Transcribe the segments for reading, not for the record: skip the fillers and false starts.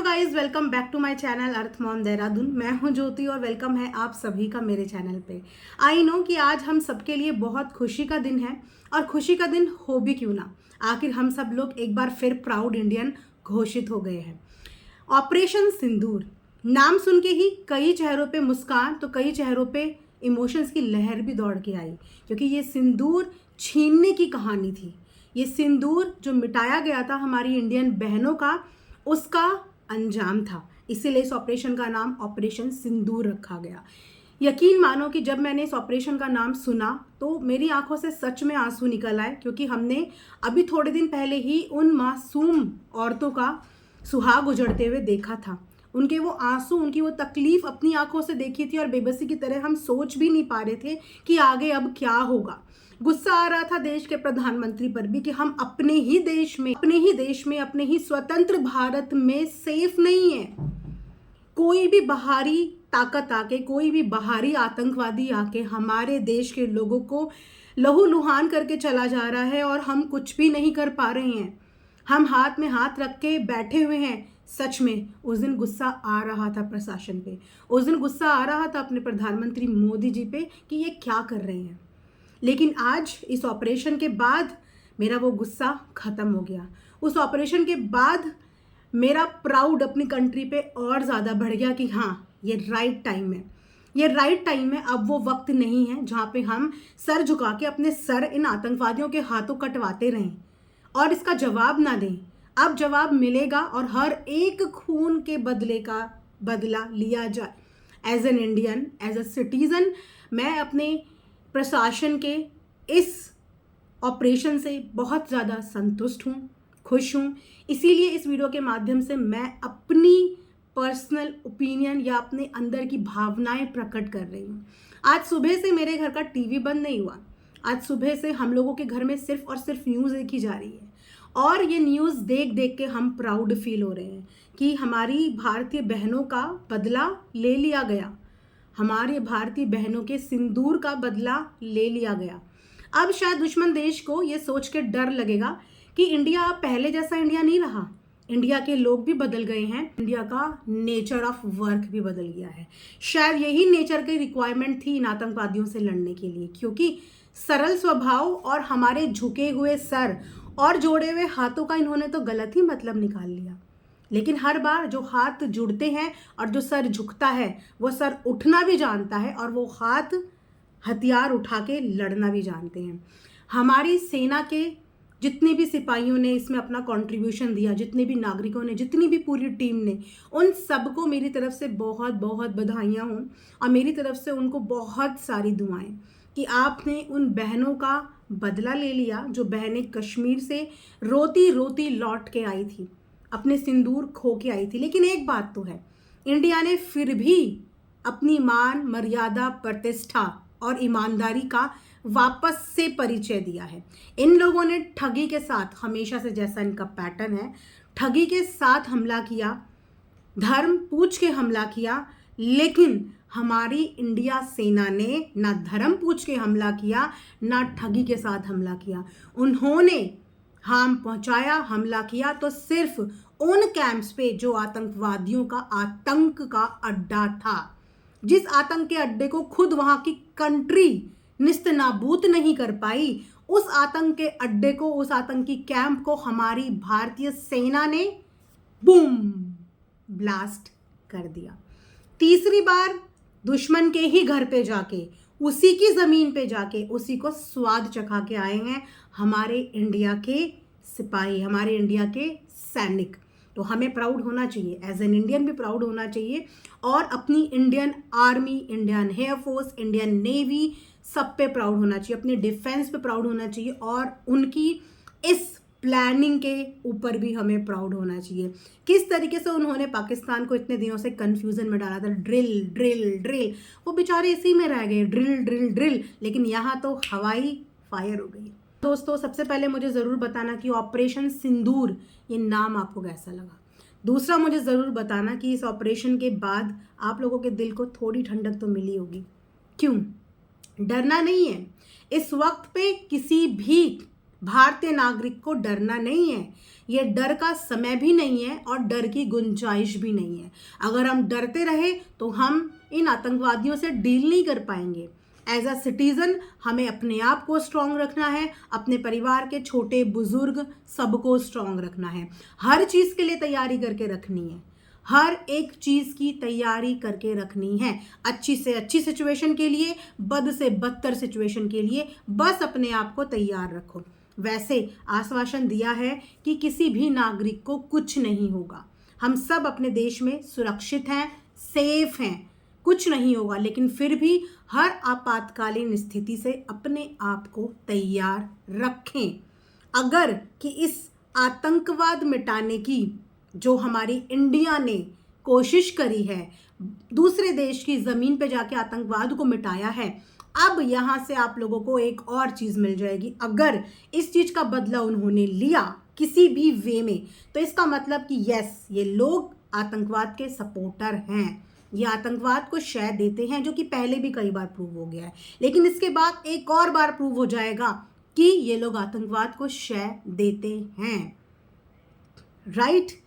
Guys, welcome back to my channel earth mom Dehradun. मैं हूं ज्योति और वेलकम है आप सभी का मेरे चैनल पे। आई नो कि आज हम सबके लिए बहुत खुशी का दिन है और खुशी का दिन हो भी क्यों ना, आखिर हम सब लोग एक बार फिर प्राउड इंडियन घोषित हो गए हैं। ऑपरेशन सिंदूर नाम सुन के ही कई चेहरों पे मुस्कान तो कई चेहरों पे इमोशंस की लहर भी दौड़ के आई, क्योंकि ये सिंदूर छीनने की कहानी थी। ये सिंदूर जो मिटाया गया था हमारी इंडियन बहनों का, उसका अंजाम था। इसीलिए इस ऑपरेशन का नाम ऑपरेशन सिंदूर रखा गया। यकीन मानो कि जब मैंने इस ऑपरेशन का नाम सुना तो मेरी आंखों से सच में आंसू निकल आए, क्योंकि हमने अभी थोड़े दिन पहले ही उन मासूम औरतों का सुहाग उजड़ते हुए देखा था। उनके वो आंसू, उनकी वो तकलीफ अपनी आंखों से देखी थी और बेबसी की तरह हम सोच भी नहीं पा रहे थे कि आगे अब क्या होगा। गुस्सा आ रहा था देश के प्रधानमंत्री पर भी कि हम अपने ही देश में अपने ही स्वतंत्र भारत में सेफ नहीं है। कोई भी बाहरी ताकत आके, कोई भी बाहरी आतंकवादी आके हमारे देश के लोगों को लहूलुहान करके चला जा रहा है और हम कुछ भी नहीं कर पा रहे हैं। हम हाथ में हाथ रख के बैठे हुए हैं। सच में उस दिन गुस्सा आ रहा था प्रशासन पे, उस दिन गुस्सा आ रहा था अपने प्रधानमंत्री मोदी जी पे कि ये क्या कर रहे हैं। लेकिन आज इस ऑपरेशन के बाद मेरा वो गुस्सा ख़त्म हो गया। उस ऑपरेशन के बाद मेरा प्राउड अपनी कंट्री पे और ज़्यादा बढ़ गया कि हाँ, ये राइट टाइम है, ये राइट टाइम है। अब वो वक्त नहीं है जहाँ पे हम सर झुका के अपने सर इन आतंकवादियों के हाथों कटवाते रहें और इसका जवाब ना दें। अब जवाब मिलेगा और हर एक खून के बदले का बदला लिया जाए। As an Indian, as a citizen, मैं अपने प्रशासन के इस ऑपरेशन से बहुत ज़्यादा संतुष्ट हूँ, खुश हूँ। इसीलिए इस वीडियो के माध्यम से मैं अपनी पर्सनल ओपिनियन या अपने अंदर की भावनाएं प्रकट कर रही हूँ। आज सुबह से मेरे घर का टीवी बंद नहीं हुआ। आज सुबह से हम लोगों के घर में सिर्फ और सिर्फ न्यूज़ देखी जा रही है और ये न्यूज़ देख देख के हम प्राउड फील हो रहे हैं कि हमारी भारतीय बहनों का बदला ले लिया गया, हमारे भारतीय बहनों के सिंदूर का बदला ले लिया गया। अब शायद दुश्मन देश को ये सोच के डर लगेगा कि इंडिया अब पहले जैसा इंडिया नहीं रहा। इंडिया के लोग भी बदल गए हैं, इंडिया का नेचर ऑफ वर्क भी बदल गया है। शायद यही नेचर की रिक्वायरमेंट थी इन आतंकवादियों से लड़ने के लिए, क्योंकि सरल स्वभाव और हमारे झुके हुए सर और जोड़े हुए हाथों का इन्होंने तो गलत ही मतलब निकाल लिया। लेकिन हर बार जो हाथ जुड़ते हैं और जो सर झुकता है, वो सर उठना भी जानता है और वो हाथ हथियार उठा के लड़ना भी जानते हैं। हमारी सेना के जितने भी सिपाहियों ने इसमें अपना कंट्रीब्यूशन दिया, जितने भी नागरिकों ने, जितनी भी पूरी टीम ने, उन सबको मेरी तरफ से बहुत बहुत बधाइयाँ हों और मेरी तरफ से उनको बहुत सारी दुआएं कि आपने उन बहनों का बदला ले लिया जो बहनें कश्मीर से रोती रोती लौट के आई थी, अपने सिंदूर खो के आई थी। लेकिन एक बात तो है, इंडिया ने फिर भी अपनी मान, मर्यादा, प्रतिष्ठा और ईमानदारी का वापस से परिचय दिया है। इन लोगों ने ठगी के साथ, हमेशा से जैसा इनका पैटर्न है, ठगी के साथ हमला किया, धर्म पूछ के हमला किया। लेकिन हमारी इंडिया सेना ने ना धर्म पूछ के हमला किया, ना ठगी के साथ हमला किया। उन्होंने हार्म पहुंचाया, हमला किया तो सिर्फ उन कैंप्स पे जो आतंकवादियों का आतंक का अड्डा था, जिस आतंक के अड्डे को खुद वहां की कंट्री निस्तनाबूद नहीं कर पाई, उस आतंक के अड्डे को, उस आतंकी कैंप को हमारी भारतीय सेना ने बूम ब्लास्ट कर दिया। तीसरी बार दुश्मन के ही घर पे जाके, उसी की ज़मीन पे जाके उसी को स्वाद चखा के आए हैं हमारे इंडिया के सिपाही, हमारे इंडिया के सैनिक। तो हमें प्राउड होना चाहिए, एज एन इंडियन भी प्राउड होना चाहिए और अपनी Indian army, Indian air force, Indian navy, सब पे प्राउड होना चाहिए, अपने डिफेंस पे प्राउड होना चाहिए और उनकी इस प्लानिंग के ऊपर भी हमें प्राउड होना चाहिए। किस तरीके से उन्होंने पाकिस्तान को इतने दिनों से कंफ्यूजन में डाला था, ड्रिल ड्रिल ड्रिल, वो बेचारे इसी में रह गए, ड्रिल ड्रिल ड्रिल, लेकिन यहाँ तो हवाई फायर हो गई। दोस्तों, सबसे पहले मुझे ज़रूर बताना कि ऑपरेशन सिंदूर ये नाम आपको कैसा लगा। दूसरा, मुझे ज़रूर बताना कि इस ऑपरेशन के बाद आप लोगों के दिल को थोड़ी ठंडक तो मिली होगी। क्यों? डरना नहीं है। इस वक्त पे किसी भी भारतीय नागरिक को डरना नहीं है, ये डर का समय भी नहीं है और डर की गुंजाइश भी नहीं है। अगर हम डरते रहे तो हम इन आतंकवादियों से डील नहीं कर पाएंगे। एज अ सिटीजन हमें अपने आप को स्ट्रांग रखना है, अपने परिवार के छोटे बुजुर्ग सबको स्ट्रांग रखना है, हर चीज़ के लिए तैयारी करके रखनी है, हर एक चीज़ की तैयारी करके रखनी है, अच्छी से अच्छी सिचुएशन के लिए, बद से बदतर सिचुएशन के लिए, बस अपने आप को तैयार रखो। वैसे आश्वासन दिया है कि किसी भी नागरिक को कुछ नहीं होगा, हम सब अपने देश में सुरक्षित हैं, सेफ हैं, कुछ नहीं होगा, लेकिन फिर भी हर आपातकालीन स्थिति से अपने आप को तैयार रखें। अगर कि इस आतंकवाद मिटाने की जो हमारी इंडिया ने कोशिश करी है, दूसरे देश की ज़मीन पे जाके आतंकवाद को मिटाया है, अब यहाँ से आप लोगों को एक और चीज़ मिल जाएगी। अगर इस चीज़ का बदला उन्होंने लिया किसी भी वे में, तो इसका मतलब कि यस, ये लोग आतंकवाद के सपोर्टर हैं, ये आतंकवाद को शय देते हैं, जो कि पहले भी कई बार प्रूव हो गया है, लेकिन इसके बाद एक और बार प्रूव हो जाएगा कि ये लोग आतंकवाद को शय देते हैं। राइट?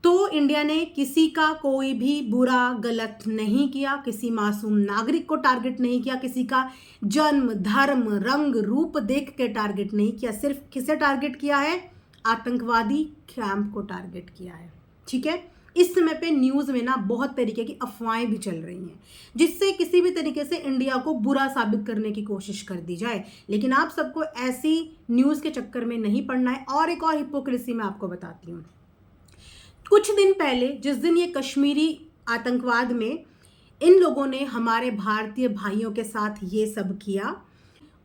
तो इंडिया ने किसी का कोई भी बुरा गलत नहीं किया, किसी मासूम नागरिक को टारगेट नहीं किया, किसी का जन्म धर्म रंग रूप देख के टारगेट नहीं किया, सिर्फ किसे टारगेट किया है? आतंकवादी कैंप को टारगेट किया है। ठीक है? इस समय पे न्यूज़ में ना बहुत तरीके की अफवाहें भी चल रही हैं, जिससे किसी भी तरीके से इंडिया को बुरा साबित करने की कोशिश कर दी जाए, लेकिन आप सबको ऐसी न्यूज़ के चक्कर में नहीं पड़ना है। और एक और हिपोक्रेसी मैं आपको बताती हूँ। कुछ दिन पहले, जिस दिन ये कश्मीरी आतंकवाद में इन लोगों ने हमारे भारतीय भाइयों के साथ ये सब किया,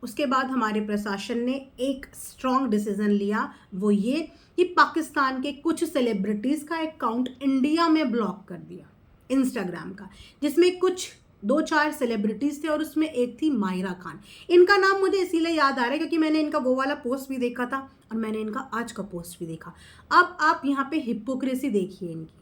उसके बाद हमारे प्रशासन ने एक स्ट्रॉन्ग डिसीजन लिया, वो ये कि पाकिस्तान के कुछ सेलिब्रिटीज़ का अकाउंट इंडिया में ब्लॉक कर दिया, इंस्टाग्राम का, जिसमें कुछ 2-4 सेलिब्रिटीज़ थे और उसमें एक थी मायरा खान। इनका नाम मुझे इसीलिए याद आ रहा है क्योंकि मैंने इनका वो वाला पोस्ट भी देखा था और मैंने इनका आज का पोस्ट भी देखा। अब आप यहाँ पे हिपोक्रेसी देखिए इनकी।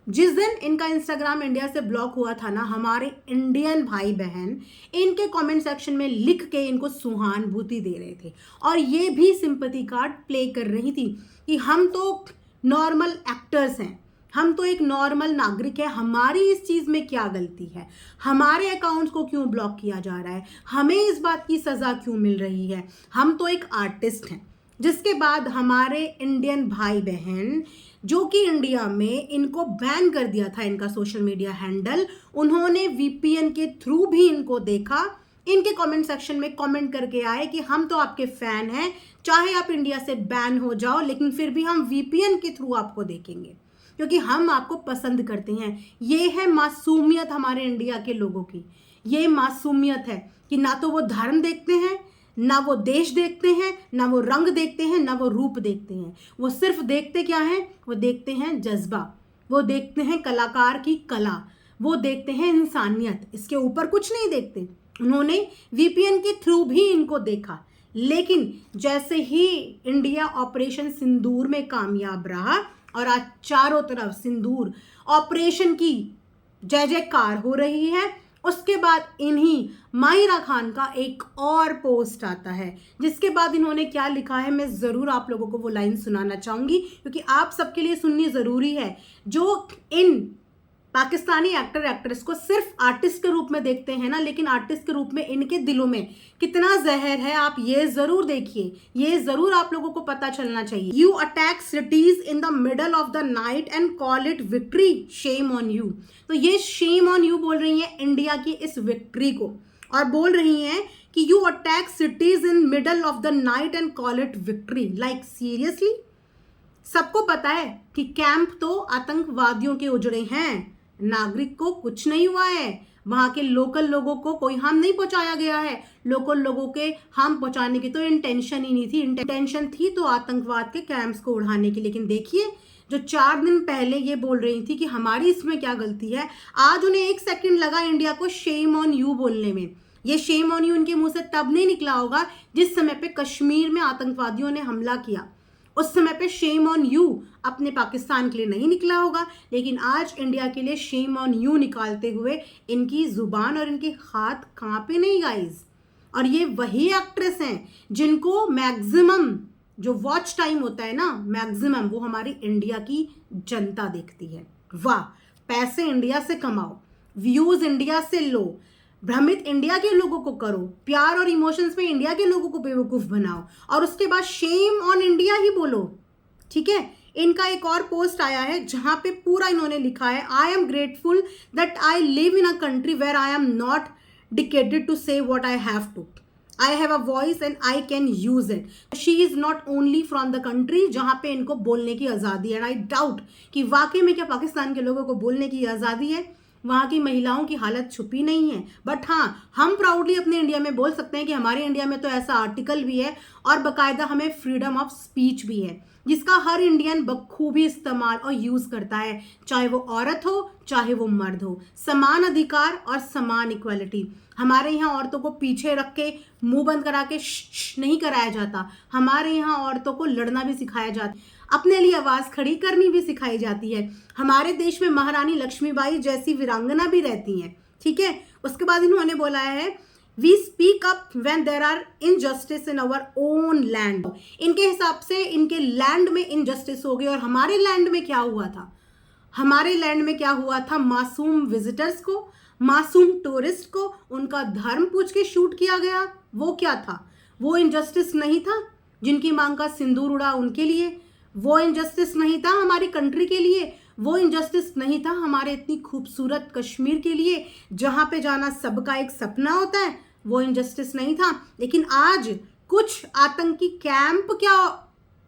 जिस दिन इनका इंस्टाग्राम इंडिया से ब्लॉक हुआ था ना, हमारे इंडियन भाई बहन इनके कमेंट सेक्शन में लिख के इनको सहानुभूति दे रहे थे और ये भी सिंपैथी कार्ड प्ले कर रही थी कि हम तो नॉर्मल एक्टर्स हैं, हम तो एक नॉर्मल नागरिक है, हमारी इस चीज़ में क्या गलती है, हमारे अकाउंट्स को क्यों ब्लॉक किया जा रहा है, हमें इस बात की सज़ा क्यों मिल रही है, हम तो एक आर्टिस्ट हैं। जिसके बाद हमारे इंडियन भाई बहन जो कि इंडिया में इनको बैन कर दिया था इनका सोशल मीडिया हैंडल, उन्होंने वीपीएन के थ्रू भी इनको देखा, इनके कमेंट सेक्शन में कमेंट करके आए कि हम तो आपके फ़ैन हैं, चाहे आप इंडिया से बैन हो जाओ लेकिन फिर भी हम वीपीएन के थ्रू आपको देखेंगे क्योंकि हम आपको पसंद करते हैं। ये है मासूमियत हमारे इंडिया के लोगों की, ये मासूमियत है कि ना तो वो धर्म देखते हैं, ना वो देश देखते हैं, ना वो रंग देखते हैं, ना वो रूप देखते हैं, वो सिर्फ देखते क्या हैं? वो देखते हैं जज्बा, वो देखते हैं कलाकार की कला, वो देखते हैं इंसानियत, इसके ऊपर कुछ नहीं देखते। उन्होंने वीपीएन के थ्रू भी इनको देखा, लेकिन जैसे ही इंडिया ऑपरेशन सिंदूर में कामयाब रहा और आज चारों तरफ सिंदूर ऑपरेशन की जय जयकार हो रही है, उसके बाद इन्हीं मायरा खान का एक और पोस्ट आता है जिसके बाद इन्होंने क्या लिखा है, मैं ज़रूर आप लोगों को वो लाइन सुनाना चाहूँगी क्योंकि आप सबके लिए सुननी ज़रूरी है। जो इन पाकिस्तानी एक्टर एक्ट्रेस को सिर्फ आर्टिस्ट के रूप में देखते हैं ना, लेकिन आर्टिस्ट के रूप में इनके दिलों में कितना जहर है आप ये ज़रूर देखिए, ये ज़रूर आप लोगों को पता चलना चाहिए। You attack cities in the middle of the night and call it victory, shame on you. तो ये शेम ऑन यू बोल रही हैं इंडिया की इस विक्ट्री को और बोल रही हैं कि you attack cities in middle of the night and call it victory. Like seriously, सबको पता है कि कैंप तो आतंकवादियों के उजड़े हैं, नागरिक को कुछ नहीं हुआ है, वहाँ के लोकल लोगों को कोई हार्म नहीं पहुँचाया गया है, लोकल लोगों के हार्म पहुँचाने की तो इंटेंशन ही नहीं थी, इंटेंशन थी तो आतंकवाद के कैंप्स को उड़ाने की। लेकिन देखिए, जो 4 दिन पहले ये बोल रही थी कि हमारी इसमें क्या गलती है, आज उन्हें 1 सेकंड लगा इंडिया को शेम ऑन यू बोलने में। ये शेम ऑन यू इनके मुंह से तब नहीं निकला होगा जिस समय पे कश्मीर में आतंकवादियों ने हमला किया, उस समय पे शेम ऑन यू अपने पाकिस्तान के लिए नहीं निकला होगा, लेकिन आज इंडिया के लिए शेम ऑन यू निकालते हुए इनकी जुबान और इनके हाथ कांपे नहीं गाइज। और ये वही एक्ट्रेस हैं जिनको मैक्सिमम जो वॉच टाइम होता है ना, मैक्सिमम वो हमारी इंडिया की जनता देखती है। वाह, पैसे इंडिया से कमाओ, व्यूज इंडिया से लो, भ्रमित इंडिया के लोगों को करो, प्यार और इमोशंस में इंडिया के लोगों को बेवकूफ बनाओ, और उसके बाद शेम ऑन इंडिया ही बोलो। ठीक है, इनका एक और पोस्ट आया है जहां पे पूरा इन्होंने लिखा है, I am grateful that I live in a country where I am not dictated to say what I have to, I have a voice and I can use it. She is not only from the country जहां पे इनको बोलने की आज़ादी है। And I doubt कि वाकई में क्या पाकिस्तान के लोगों को बोलने की आज़ादी है, वहाँ की महिलाओं की हालत छुपी नहीं है। बट हाँ, हम प्राउडली अपने इंडिया में बोल सकते हैं कि हमारे इंडिया में तो ऐसा आर्टिकल भी है और बाकायदा हमें फ्रीडम ऑफ स्पीच भी है, जिसका हर इंडियन बखूबी इस्तेमाल और यूज करता है, चाहे वो औरत हो चाहे वो मर्द हो। समान अधिकार और समान इक्वालिटी। हमारे यहाँ औरतों को पीछे रख के मुंह बंद करा के नहीं कराया जाता, हमारे यहाँ औरतों को लड़ना भी सिखाया जाता है, अपने लिए आवाज खड़ी करनी भी सिखाई जाती है। हमारे देश में महारानी लक्ष्मीबाई जैसी वीरांगना भी रहती हैं। ठीक है, उसके बाद इन्होंने बोला है, we speak up when there are injustice in our own land. इनके हिसाब से इनके लैंड में इनजस्टिस हो गई, और हमारे लैंड में क्या हुआ था, हमारे लैंड में क्या हुआ था, मासूम विजिटर्स को, मासूम टूरिस्ट को उनका धर्म पूछ के शूट किया गया। वो क्या था, वो इनजस्टिस नहीं था? जिनकी मांग का सिंदूर उड़ा उनके लिए वो इनजस्टिस नहीं था? हमारी कंट्री के लिए वो इनजस्टिस नहीं था? हमारे इतनी खूबसूरत कश्मीर के लिए जहाँ पे जाना सबका एक सपना होता है, वो इनजस्टिस नहीं था? लेकिन आज कुछ आतंकी कैंप क्या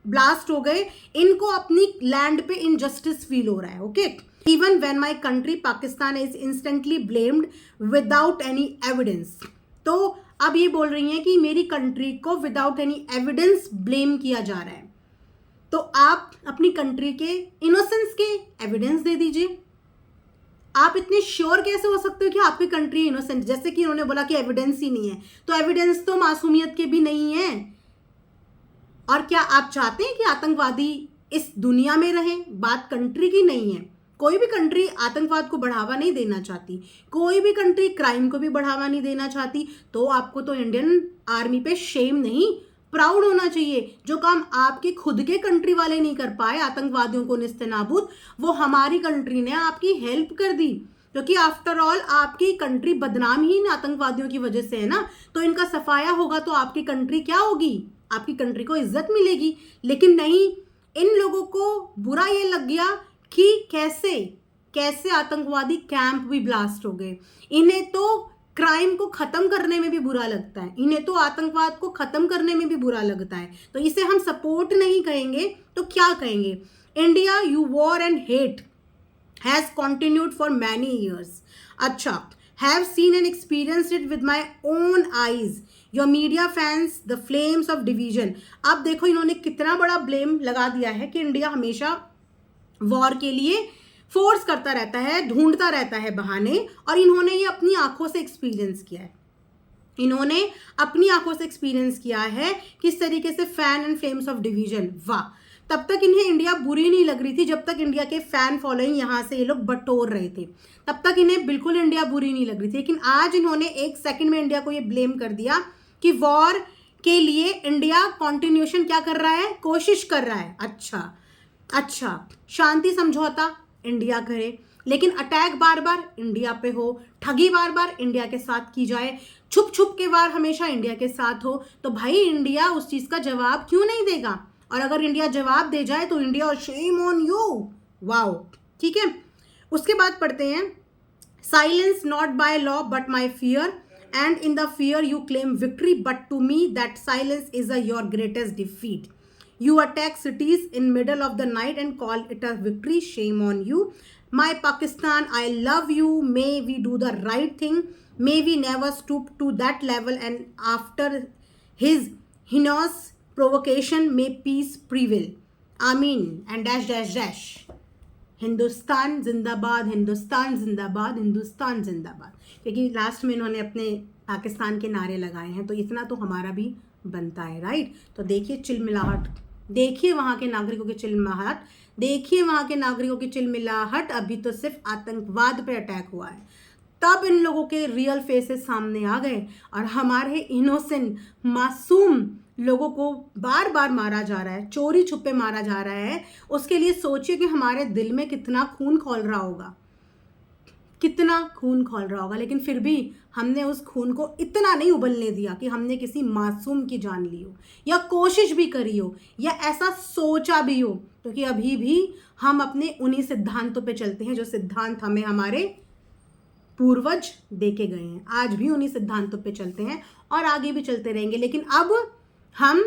ब्लास्ट हो गए, इनको अपनी लैंड पे इनजस्टिस फील हो रहा है। Okay, even when my country Pakistan is instantly blamed without any evidence. तो अब ये बोल रही हैं कि मेरी कंट्री को विदाउट एनी एविडेंस ब्लेम किया जा रहा है। तो आप अपनी कंट्री के इनोसेंस के एविडेंस दे दीजिए। आप इतने श्योर कैसे हो सकते हो कि आपकी कंट्री इनोसेंट? जैसे कि उन्होंने बोला कि एविडेंस ही नहीं है, तो एविडेंस तो मासूमियत के भी नहीं है। और क्या आप चाहते हैं कि आतंकवादी इस दुनिया में रहें? बात कंट्री की नहीं है। कोई भी कंट्री आतंकवाद को बढ़ावा नहीं देना चाहती, कोई भी कंट्री क्राइम को भी बढ़ावा नहीं देना चाहती। तो आपको तो इंडियन आर्मी पे शेम नहीं, प्राउड होना चाहिए। जो काम आपके खुद के कंट्री वाले नहीं कर पाए, आतंकवादियों को निस्तेनाबूद, वो हमारी कंट्री ने आपकी हेल्प कर दी, क्योंकि आफ्टर ऑल आपकी कंट्री बदनाम ही इन आतंकवादियों की वजह से है ना। तो इनका सफाया होगा तो आपकी कंट्री क्या होगी, आपकी कंट्री को इज्जत मिलेगी। लेकिन नहीं, इन लोगों को बुरा ये लग गया कि कैसे कैसे आतंकवादी कैंप भी ब्लास्ट हो गए। इन्हें तो क्राइम को खत्म करने में भी बुरा लगता है, इन्हें तो आतंकवाद को खत्म करने में भी बुरा लगता है। तो इसे हम सपोर्ट नहीं कहेंगे तो क्या कहेंगे? India you war and hate has continued for many years. अच्छा, have seen and experienced it with my own eyes, your media fans the flames of division. अब देखो इन्होंने कितना बड़ा ब्लेम लगा दिया है कि इंडिया हमेशा वॉर के लिए फोर्स करता रहता है, ढूंढता रहता है बहाने, और इन्होंने ये अपनी आंखों से एक्सपीरियंस किया है। इन्होंने अपनी आंखों से एक्सपीरियंस किया है किस तरीके से fan and flames of division. वाह, तब तक इन्हें इंडिया बुरी नहीं लग रही थी जब तक इंडिया के फैन फॉलोइंग यहाँ से ये लोग बटोर रहे थे, तब तक इन्हें बिल्कुल इंडिया बुरी नहीं लग रही थी। लेकिन आज इन्होंने एक सेकंड में इंडिया को ये ब्लेम कर दिया कि वॉर के लिए इंडिया कॉन्टिन्यूशन क्या कर रहा है, कोशिश कर रहा है। अच्छा, शांति समझौता इंडिया करे, लेकिन अटैक बार बार इंडिया पे हो, ठगी बार बार इंडिया के साथ की जाए, छुप छुप के वार हमेशा इंडिया के साथ हो, तो भाई इंडिया उस चीज का जवाब क्यों नहीं देगा? और अगर इंडिया जवाब दे जाए तो इंडिया और शेम ऑन यू। वाओ, ठीक है। उसके बाद पढ़ते हैं, silence not by law but my fear, and in the fear you claim victory, but to me that silence is your greatest defeat. You attack cities in middle of the night and call it a victory. Shame on you. My Pakistan, I love you. May we do the right thing. May we never stoop to that level. And after his heinous provocation, may peace prevail. Amin. And dash dash dash. Hindustan जिंदाबाद, हिंदुस्तान जिंदाबाद, हिंदुस्तान जिंदाबाद। क्योंकि last में इन्होंने अपने पाकिस्तान के नारे लगाए हैं, तो इतना तो हमारा भी बनता है, राइट। तो देखिए चिलमिलाहट, देखिए वहाँ के नागरिकों की चिलमिलाहट, देखिए वहाँ के नागरिकों की चिलमिलाहट। अभी तो सिर्फ आतंकवाद पे अटैक हुआ है, तब इन लोगों के रियल फेसेस सामने आ गए और हमारे इनोसेंट मासूम लोगों को बार बार मारा जा रहा है, चोरी छुपे मारा जा रहा है। उसके लिए सोचिए कि हमारे दिल में कितना खून खौल रहा होगा, कितना खून खौल रहा होगा। लेकिन फिर भी हमने उस खून को इतना नहीं उबलने दिया कि हमने किसी मासूम की जान ली हो या कोशिश भी करी हो या ऐसा सोचा भी हो, क्योंकि अभी भी हम अपने उन्हीं सिद्धांतों पे चलते हैं जो सिद्धांत हमें हमारे पूर्वज देके गए हैं। आज भी उन्हीं सिद्धांतों पे चलते हैं और आगे भी चलते रहेंगे। लेकिन अब हम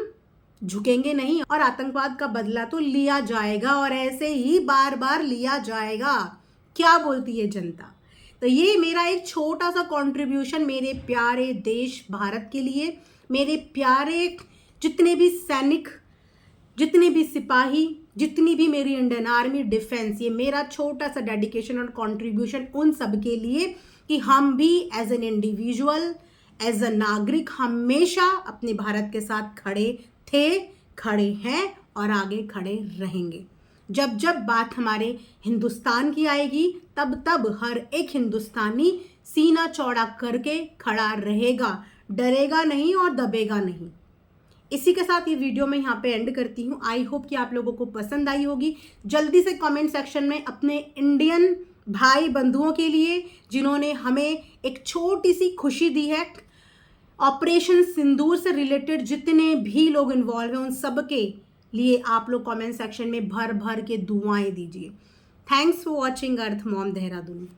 झुकेंगे नहीं और आतंकवाद का बदला तो लिया जाएगा और ऐसे ही बार बार लिया जाएगा। क्या बोलती है जनता? तो ये मेरा एक छोटा सा कंट्रीब्यूशन मेरे प्यारे देश भारत के लिए, मेरे प्यारे जितने भी सैनिक, जितने भी सिपाही, जितनी भी मेरी इंडियन आर्मी डिफेंस, ये मेरा छोटा सा डेडिकेशन और कंट्रीब्यूशन उन सब के लिए कि हम भी as an individual, as a नागरिक हमेशा अपने भारत के साथ खड़े थे, खड़े हैं और आगे खड़े रहेंगे। जब जब बात हमारे हिंदुस्तान की आएगी तब तब हर एक हिंदुस्तानी सीना चौड़ा करके खड़ा रहेगा, डरेगा नहीं और दबेगा नहीं। इसी के साथ ये वीडियो मैं यहाँ पे एंड करती हूँ। आई होप कि आप लोगों को पसंद आई होगी। जल्दी से कमेंट सेक्शन में अपने इंडियन भाई बंधुओं के लिए जिन्होंने हमें एक छोटी सी खुशी दी है, ऑपरेशन सिंदूर से रिलेटेड जितने भी लोग इन्वॉल्व हैं उन सब के लिए आप लोग कमेंट सेक्शन में भर भर के दुआएं दीजिए। Thanks for watching earth mom Dehradun.